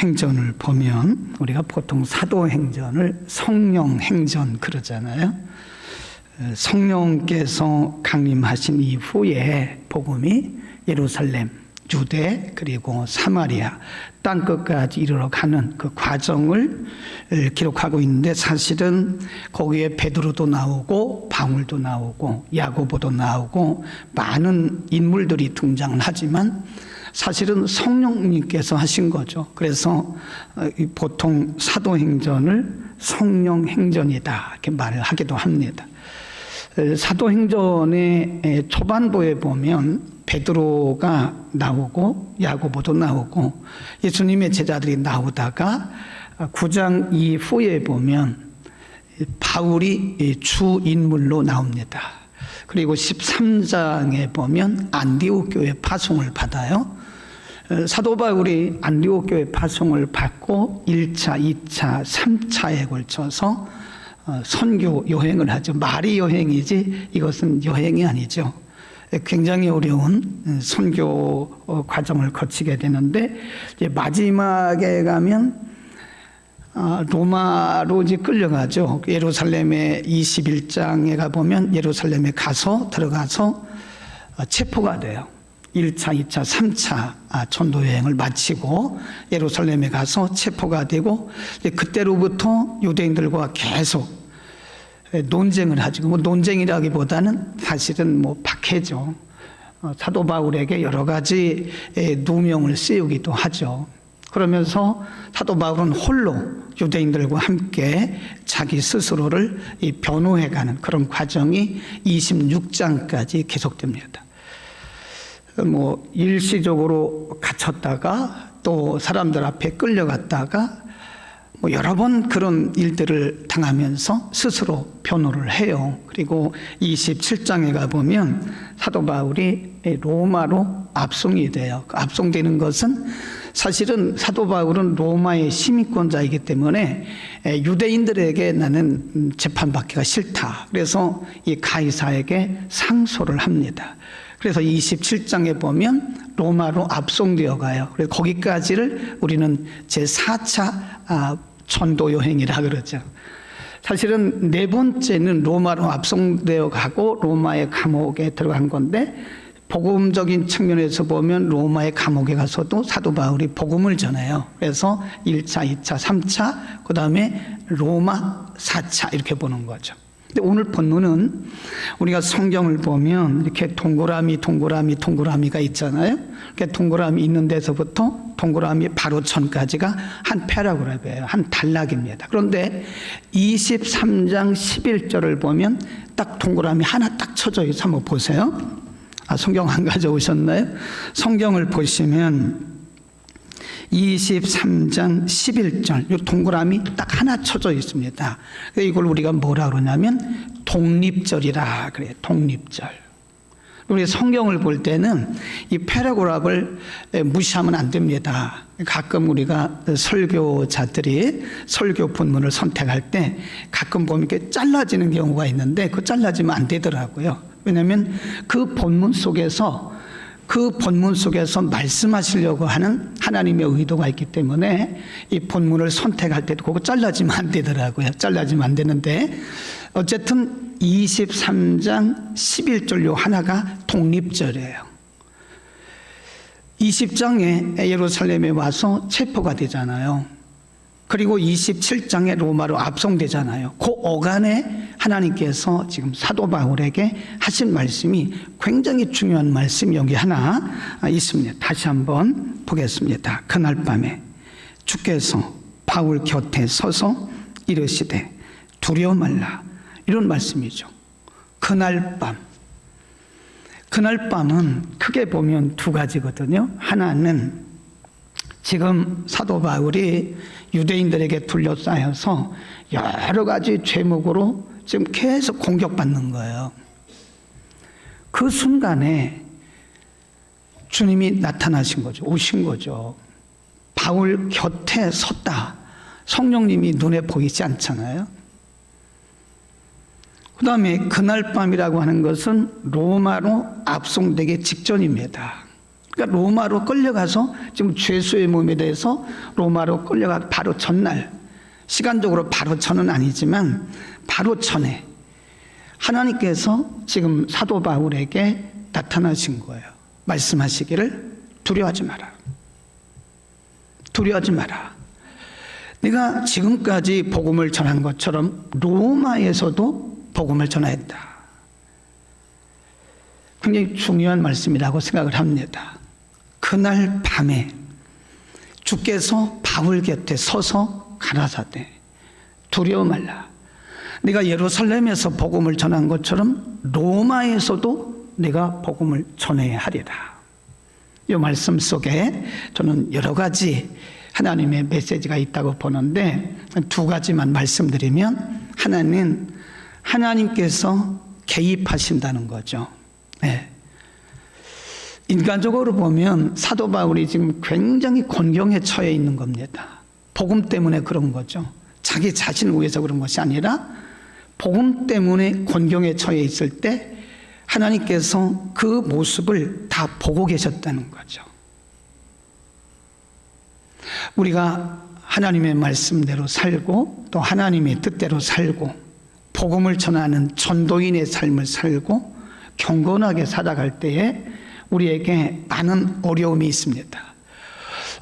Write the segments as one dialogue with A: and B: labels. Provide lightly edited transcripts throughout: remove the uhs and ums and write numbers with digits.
A: 행전을 보면 우리가 보통 사도행전을 성령행전 그러잖아요. 성령께서 강림하신 이후에 복음이 예루살렘, 유대 그리고 사마리아 땅끝까지 이르러 가는 그 과정을 기록하고 있는데, 사실은 거기에 베드로도 나오고 바울도 나오고 야고보도 나오고 많은 인물들이 등장을 하지만 사실은 성령님께서 하신 거죠. 그래서 보통 사도행전을 성령행전이다 이렇게 말을 하기도 합니다. 사도행전의 초반부에 보면 베드로가 나오고 야고보도 나오고 예수님의 제자들이 나오다가 9장 이후에 보면 바울이 주 인물로 나옵니다. 그리고 13장에 보면 안디옥 교회 파송을 받아요. 사도 바울이 안디옥 교회 파송을 받고 1차, 2차, 3차에 걸쳐서 선교 여행을 하죠. 말이 여행이지 이것은 여행이 아니죠. 굉장히 어려운 선교 과정을 거치게 되는데, 이제 마지막에 가면 로마로 이제 끌려가죠. 예루살렘의 21장에 가보면 예루살렘에 들어가서 체포가 돼요. 1차, 2차, 3차 전도 여행을 마치고 예루살렘에 가서 체포가 되고, 그때로부터 유대인들과 계속 논쟁을 하죠. 논쟁이라기보다는 사실은 박해죠. 사도 바울에게 여러 가지 누명을 씌우기도 하죠. 그러면서 사도 바울은 홀로 유대인들과 함께 자기 스스로를 변호해가는 그런 과정이 26장까지 계속됩니다. 일시적으로 갇혔다가 또 사람들 앞에 끌려갔다가 여러 번 그런 일들을 당하면서 스스로 변호를 해요. 그리고 27장에 가보면 사도 바울이 로마로 압송이 돼요. 압송되는 것은 사실은 사도 바울은 로마의 시민권자이기 때문에 유대인들에게 나는 재판받기가 싫다. 그래서 이 가이사에게 상소를 합니다. 그래서 27장에 보면 로마로 압송되어 가요. 그래서 거기까지를 우리는 제4차 전도 여행이라 그러죠. 사실은 네 번째는 로마로 압송되어 가고 로마의 감옥에 들어간 건데, 복음적인 측면에서 보면 로마의 감옥에 가서도 사도 바울이 복음을 전해요. 그래서 1차, 2차, 3차, 그 다음에 로마 4차 이렇게 보는 거죠. 근데 오늘 본문은 우리가 성경을 보면 이렇게 동그라미가 있잖아요. 이렇게 동그라미 있는 데서부터 동그라미 바로 전까지가 한 패러그래프예요. 한 단락입니다. 그런데 23장 11절을 보면 딱 동그라미 하나 딱 쳐져 있어요. 한번 보세요. 성경 안 가져오셨나요? 성경을 보시면 23장 11절 이 동그라미 딱 하나 쳐져 있습니다. 이걸 우리가 뭐라 그러냐면 독립절이라 그래요. 독립절. 우리 성경을 볼 때는 이 패러그래프를 무시하면 안 됩니다. 가끔 우리가 설교자들이 설교 본문을 선택할 때 가끔 보면 이렇게 잘라지는 경우가 있는데, 그 잘라지면 안 되더라고요. 왜냐하면 그 본문 속에서 말씀하시려고 하는 하나님의 의도가 있기 때문에 이 본문을 선택할 때도 그거 잘라지면 안 되더라고요. 잘라지면 안 되는데, 어쨌든 23장 11절 요 하나가 독립절이에요. 20장에 예루살렘에 와서 체포가 되잖아요. 그리고 27장에 로마로 압송되잖아요. 그 어간에 하나님께서 지금 사도 바울에게 하신 말씀이 굉장히 중요한 말씀이 여기 하나 있습니다. 다시 한번 보겠습니다. 그날 밤에 주께서 바울 곁에 서서 이르시되 두려워 말라. 이런 말씀이죠. 그날 밤은 크게 보면 두 가지거든요. 하나는 지금 사도 바울이 유대인들에게 둘러싸여서 여러 가지 죄목으로 지금 계속 공격받는 거예요. 그 순간에 주님이 나타나신 거죠. 오신 거죠. 바울 곁에 섰다. 성령님이 눈에 보이지 않잖아요. 그 다음에 그날 밤이라고 하는 것은 로마로 압송되기 직전입니다. 그러니까 로마로 끌려가서 지금 죄수의 몸에 대해서 로마로 끌려가 바로 전날, 시간적으로 바로 전은 아니지만 바로 전에 하나님께서 지금 사도 바울에게 나타나신 거예요. 말씀하시기를 두려워하지 마라. 두려워하지 마라. 네가 지금까지 복음을 전한 것처럼 로마에서도 복음을 전하였다. 굉장히 중요한 말씀이라고 생각을 합니다. 그날 밤에 주께서 바울 곁에 서서 가라사대 두려워 말라. 네가 예루살렘에서 복음을 전한 것처럼 로마에서도 네가 복음을 전해야 하리라. 이 말씀 속에 저는 여러 가지 하나님의 메시지가 있다고 보는데 두 가지만 말씀드리면, 하나는 하나님께서 개입하신다는 거죠. 네. 인간적으로 보면 사도 바울이 지금 굉장히 곤경에 처해 있는 겁니다. 복음 때문에 그런 거죠. 자기 자신을 위해서 그런 것이 아니라 복음 때문에 곤경에 처해 있을 때 하나님께서 그 모습을 다 보고 계셨다는 거죠. 우리가 하나님의 말씀대로 살고 또 하나님의 뜻대로 살고 복음을 전하는 전도인의 삶을 살고 경건하게 살아갈 때에 우리에게 많은 어려움이 있습니다.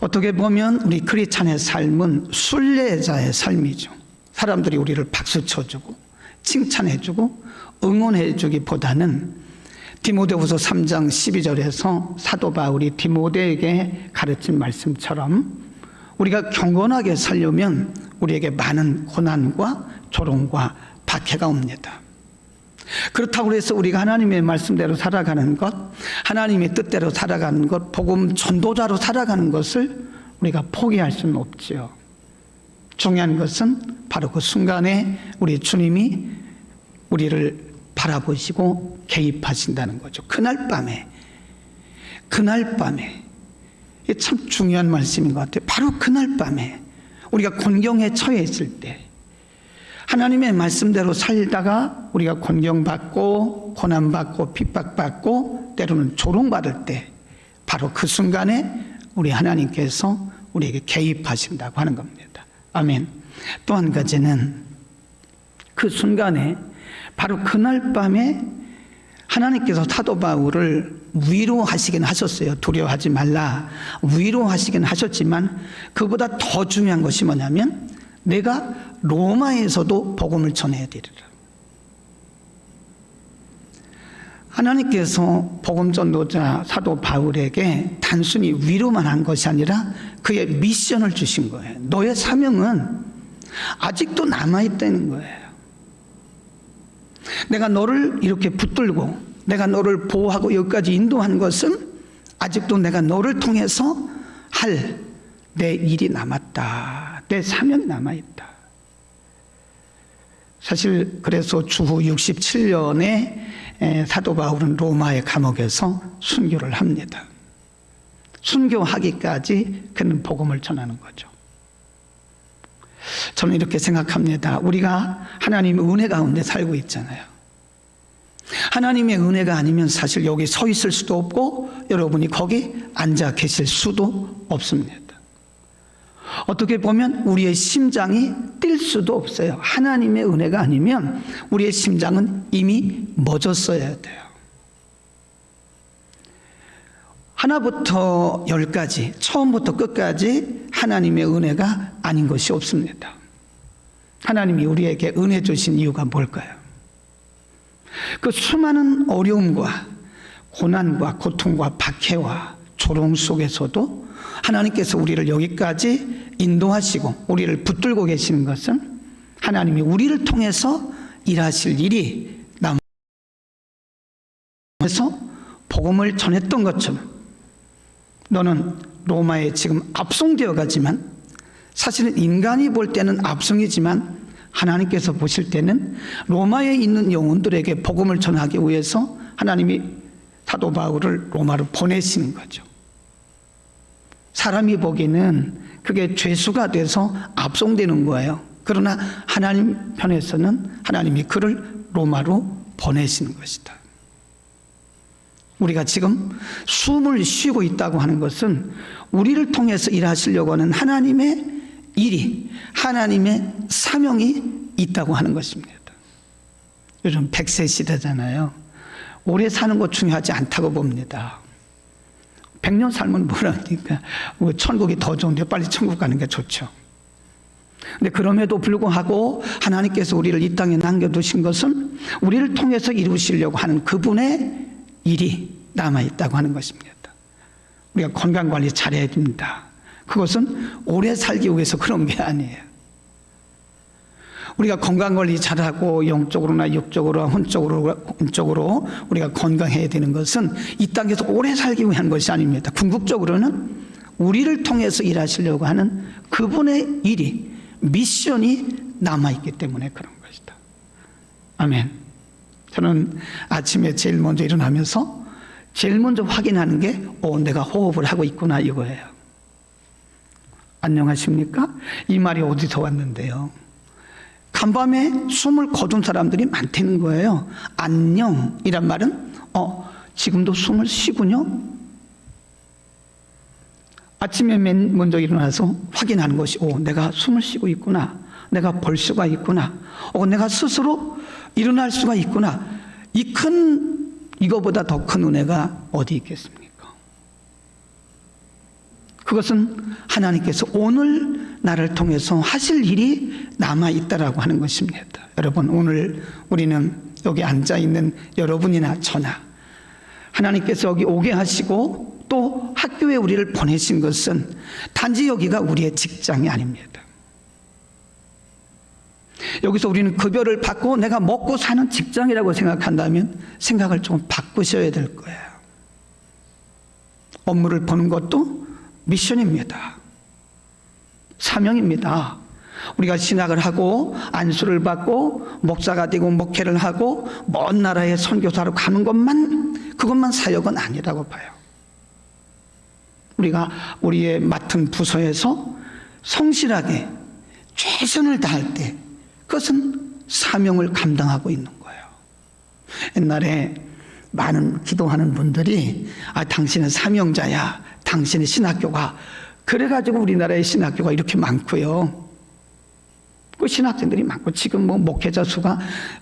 A: 어떻게 보면 우리 크리스찬의 삶은 순례자의 삶이죠. 사람들이 우리를 박수 쳐주고 칭찬해주고 응원해주기보다는 디모데후서 3장 12절에서 사도 바울이 디모데에게 가르친 말씀처럼 우리가 경건하게 살려면 우리에게 많은 고난과 조롱과 박해가 옵니다. 그렇다고 해서 우리가 하나님의 말씀대로 살아가는 것, 하나님의 뜻대로 살아가는 것, 복음 전도자로 살아가는 것을 우리가 포기할 수는 없지요. 중요한 것은 바로 그 순간에 우리 주님이 우리를 바라보시고 개입하신다는 거죠. 그날 밤에 이게 참 중요한 말씀인 것 같아요. 바로 그날 밤에 우리가 곤경에 처해 있을 때 하나님의 말씀대로 살다가 우리가 곤경받고 고난받고 핍박받고 때로는 조롱받을 때 바로 그 순간에 우리 하나님께서 우리에게 개입하신다고 하는 겁니다. 아멘. 또 한 가지는 그 순간에 바로 그날 밤에 하나님께서 사도 바울을 위로하시긴 하셨어요. 두려워하지 말라. 위로하시긴 하셨지만 그보다 더 중요한 것이 뭐냐면 내가 로마에서도 복음을 전해야 되리라. 하나님께서 복음 전도자 사도 바울에게 단순히 위로만 한 것이 아니라 그의 미션을 주신 거예요. 너의 사명은 아직도 남아있다는 거예요. 내가 너를 이렇게 붙들고 내가 너를 보호하고 여기까지 인도한 것은 아직도 내가 너를 통해서 할 내 일이 남았다. 내 사명이 남아있다. 사실 그래서 주후 67년에 사도 바울은 로마의 감옥에서 순교를 합니다. 순교하기까지 그는 복음을 전하는 거죠. 저는 이렇게 생각합니다. 우리가 하나님의 은혜 가운데 살고 있잖아요. 하나님의 은혜가 아니면 사실 여기 서 있을 수도 없고 여러분이 거기 앉아 계실 수도 없습니다. 어떻게 보면 우리의 심장이 뛸 수도 없어요. 하나님의 은혜가 아니면 우리의 심장은 이미 멎었어야 돼요. 하나부터 열까지 처음부터 끝까지 하나님의 은혜가 아닌 것이 없습니다. 하나님이 우리에게 은혜 주신 이유가 뭘까요? 그 수많은 어려움과 고난과 고통과 박해와 조롱 속에서도 하나님께서 우리를 여기까지 인도하시고 우리를 붙들고 계시는 것은 하나님이 우리를 통해서 일하실 일이 남아서 복음을 전했던 것처럼 너는 로마에 지금 압송되어 가지만 사실은 인간이 볼 때는 압송이지만 하나님께서 보실 때는 로마에 있는 영혼들에게 복음을 전하기 위해서 하나님이 사도 바울을 로마로 보내시는 거죠. 사람이 보기에는 그게 죄수가 돼서 압송되는 거예요. 그러나 하나님 편에서는 하나님이 그를 로마로 보내시는 것이다. 우리가 지금 숨을 쉬고 있다고 하는 것은 우리를 통해서 일하시려고 하는 하나님의 일이, 하나님의 사명이 있다고 하는 것입니다. 요즘 100세 시대잖아요. 오래 사는 것 중요하지 않다고 봅니다. 100년 살면 뭐라니까. 천국이 더 좋은데 빨리 천국 가는 게 좋죠. 근데 그럼에도 불구하고 하나님께서 우리를 이 땅에 남겨두신 것은 우리를 통해서 이루시려고 하는 그분의 일이 남아있다고 하는 것입니다. 우리가 건강관리 잘해야 됩니다. 그것은 오래 살기 위해서 그런 게 아니에요. 우리가 건강관리 잘하고 영적으로나 육적으로 혼적으로 우리가 건강해야 되는 것은 이 땅에서 오래 살기 위한 것이 아닙니다. 궁극적으로는 우리를 통해서 일하시려고 하는 그분의 일이, 미션이 남아있기 때문에 그런 것이다. 아멘. 저는 아침에 제일 먼저 일어나면서 제일 먼저 확인하는 게 내가 호흡을 하고 있구나 이거예요. 안녕하십니까? 이 말이 어디서 왔는데요? 간밤에 숨을 거둔 사람들이 많다는 거예요. 안녕이란 말은 지금도 숨을 쉬군요. 아침에 맨 먼저 일어나서 확인하는 것이 내가 숨을 쉬고 있구나. 내가 볼 수가 있구나. 내가 스스로 일어날 수가 있구나. 이거보다 더 큰 은혜가 어디 있겠습니까? 그것은 하나님께서 오늘 나를 통해서 하실 일이 남아있다라고 하는 것입니다. 여러분, 오늘 우리는 여기 앉아있는 여러분이나 저나 하나님께서 여기 오게 하시고 또 학교에 우리를 보내신 것은 단지 여기가 우리의 직장이 아닙니다. 여기서 우리는 급여를 받고 내가 먹고 사는 직장이라고 생각한다면 생각을 좀 바꾸셔야 될 거예요. 업무를 보는 것도 미션입니다. 사명입니다. 우리가 신학을 하고 안수를 받고 목사가 되고 목회를 하고 먼 나라에 선교사로 가는 그것만 사역은 아니라고 봐요. 우리가 우리의 맡은 부서에서 성실하게 최선을 다할 때 그것은 사명을 감당하고 있는 거예요. 옛날에 많은 기도하는 분들이 당신은 사명자야, 당신의 신학교가, 그래가지고 우리나라의 신학교가 이렇게 많고요. 그 신학생들이 많고 지금 목회자 수가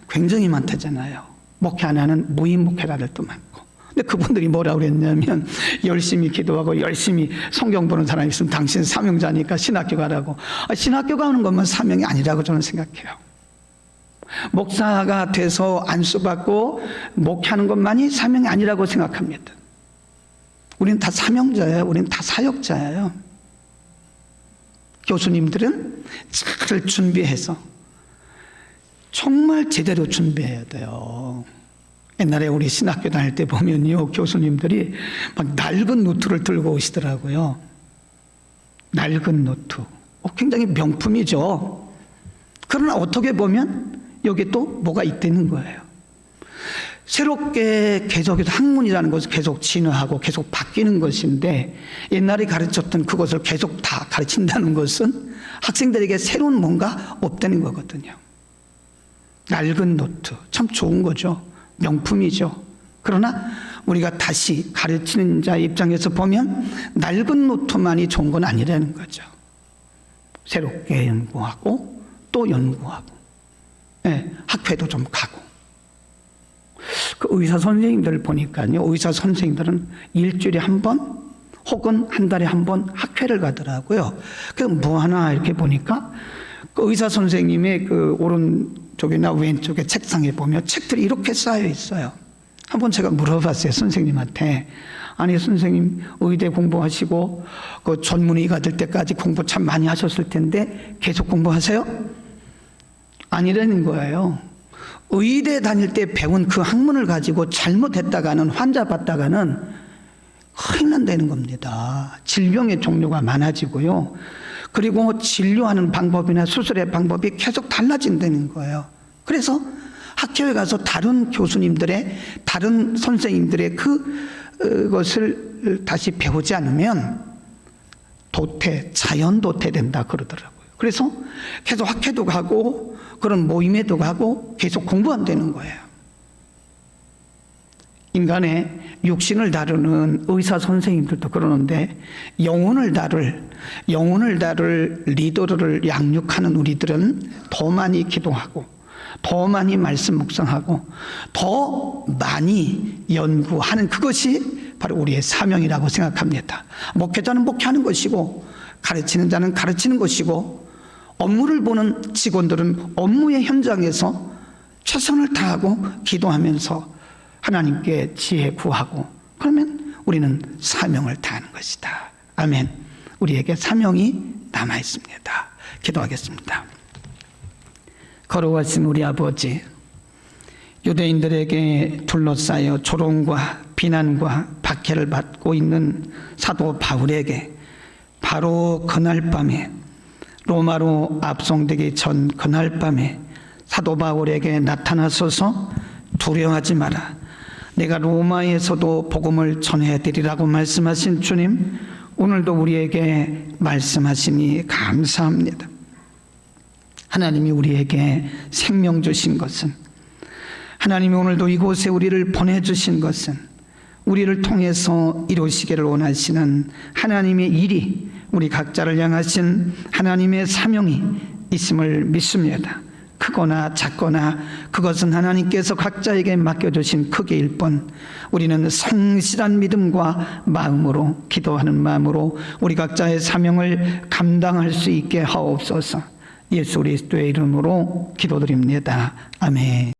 A: 굉장히 많다잖아요. 목회 안 하는 무임 목회자들도 많고. 근데 그분들이 뭐라고 그랬냐면 열심히 기도하고 열심히 성경 보는 사람이 있으면 당신 사명자니까 신학교 가라고. 신학교 가는 것만 사명이 아니라고 저는 생각해요. 목사가 돼서 안수받고 목회하는 것만이 사명이 아니라고 생각합니다. 우리는 다 사명자예요. 우리는 다 사역자예요. 교수님들은 잘 준비해서 정말 제대로 준비해야 돼요. 옛날에 우리 신학교 다닐 때 보면요, 교수님들이 막 낡은 노트를 들고 오시더라고요. 낡은 노트. 굉장히 명품이죠. 그러나 어떻게 보면 여기 또 뭐가 있다는 거예요. 새롭게 계속해서 학문이라는 것은 계속 진화하고 계속 바뀌는 것인데 옛날에 가르쳤던 그것을 계속 다 가르친다는 것은 학생들에게 새로운 뭔가 없다는 거거든요. 낡은 노트, 참 좋은 거죠. 명품이죠. 그러나 우리가 다시 가르치는 자 입장에서 보면 낡은 노트만이 좋은 건 아니라는 거죠. 새롭게 연구하고 또 연구하고, 학회도 좀 가고. 그 의사 선생님들 보니까요, 의사 선생님들은 일주일에 한 번 혹은 한 달에 한 번 학회를 가더라고요. 그 뭐 하나 이렇게 보니까 그 의사 선생님의 그 오른쪽이나 왼쪽에 책상에 보면 책들이 이렇게 쌓여 있어요. 한번 제가 물어봤어요, 선생님한테. 아니 선생님, 의대 공부하시고 그 전문의가 될 때까지 공부 참 많이 하셨을 텐데 계속 공부하세요? 아니라는 거예요. 의대 다닐 때 배운 그 학문을 가지고 잘못했다가는, 환자 받다가는 큰일 난다는 겁니다. 질병의 종류가 많아지고요. 그리고 진료하는 방법이나 수술의 방법이 계속 달라진다는 거예요. 그래서 학교에 가서 다른 교수님들의, 다른 선생님들의 그것을 다시 배우지 않으면 자연 도태된다 그러더라고요. 그래서 계속 학회도 가고 그런 모임에도 가고 계속 공부한다는 거예요. 인간의 육신을 다루는 의사 선생님들도 그러는데 영혼을 다룰 리더를 양육하는 우리들은 더 많이 기도하고 더 많이 말씀 묵상하고 더 많이 연구하는 그것이 바로 우리의 사명이라고 생각합니다. 목회자는 목회하는 것이고 가르치는 자는 가르치는 것이고 업무를 보는 직원들은 업무의 현장에서 최선을 다하고 기도하면서 하나님께 지혜 구하고 그러면 우리는 사명을 다하는 것이다. 아멘. 우리에게 사명이 남아 있습니다. 기도하겠습니다. 거룩하신 우리 아버지, 유대인들에게 둘러싸여 조롱과 비난과 박해를 받고 있는 사도 바울에게 바로 그날 밤에 로마로 압송되기 전 그날 밤에 사도 바울에게 나타나소서 두려워하지 마라. 내가 로마에서도 복음을 전해드리라고 말씀하신 주님, 오늘도 우리에게 말씀하시니 감사합니다. 하나님이 우리에게 생명 주신 것은, 하나님이 오늘도 이곳에 우리를 보내주신 것은 우리를 통해서 이루시기를 원하시는 하나님의 일이, 우리 각자를 향하신 하나님의 사명이 있음을 믿습니다. 크거나 작거나 그것은 하나님께서 각자에게 맡겨주신 크기일 뿐, 우리는 성실한 믿음과 마음으로, 기도하는 마음으로 우리 각자의 사명을 감당할 수 있게 하옵소서. 예수 그리스도의 이름으로 기도드립니다. 아멘.